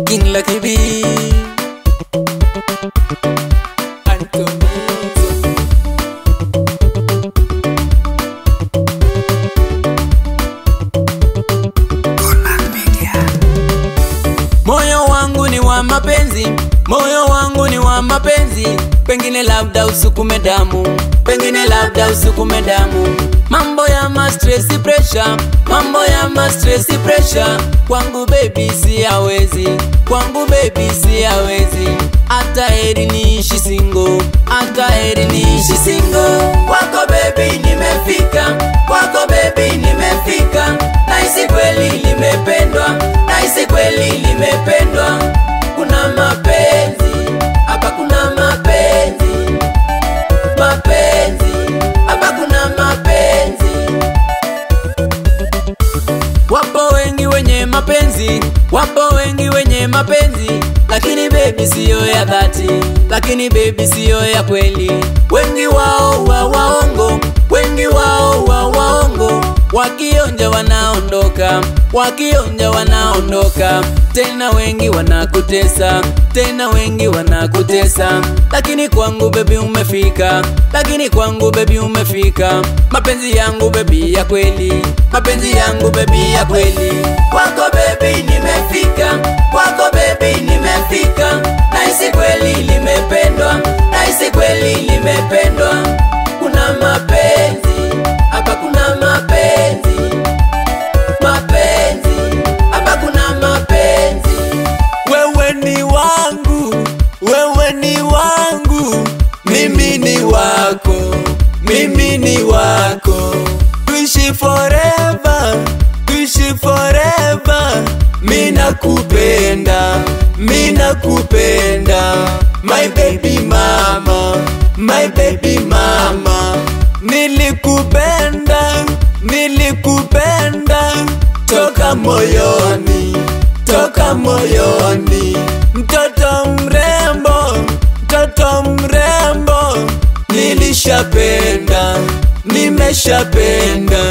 King Lucky B Moyo wangu ni wa mapenzi, moyo wangu ni wa mapenzi. Pengine labda usukume damu, pengine labda usukume damu. Mambo ya ma stress pressure, mambo ya ma stress pressure. Kwangu baby siyawezi, kwangu baby siyawezi. Hata heri niishi single, hata heri niishi single. Kwako baby nimefika, kwako baby nimefika. Nahisi kweli nimependwa, nahisi kweli nimependwa. Kuna mapenzi, hapa kuna mapenzi. Mapenzi, hapa kuna mapenzi. Wapo wengi wenye mapenzi, wapo wengi wenye mapenzi. Lakini baby siyo ya dhati, lakini baby siyo ya kweli. Wengi wao wa waongo, wengi wao wa waongo. Wakionja wanaondoka, wakionja wanaondoka. Tena wengi wanakutesa, tena wengi wanakutesa. Lakini kwangu baby umefika, lakini kwangu baby umefika. Mapenzi yangu baby ya kweli, mapenzi yangu baby ya kweli. Kwako baby nimefika, kwako baby nimefika. Nahisi kweli nimependwa, nahisi kweli nimependwa. Kuna mapenzi, hapa kuna mapenzi. Mapenzi, hapa kuna mapenzi. Wewe ni wangu, wewe ni wangu. Mimi ni wako, mimi ni wako. Tuishi forever, tuishi forever. Mina kupenda, mina kupenda. My baby mama, my baby mama. Nilikupenda, nilikupenda. Toka moyoni, toka moyoni. Mtoto mrembo, mtoto mrembo. Nilishapenda, nimeshapenda.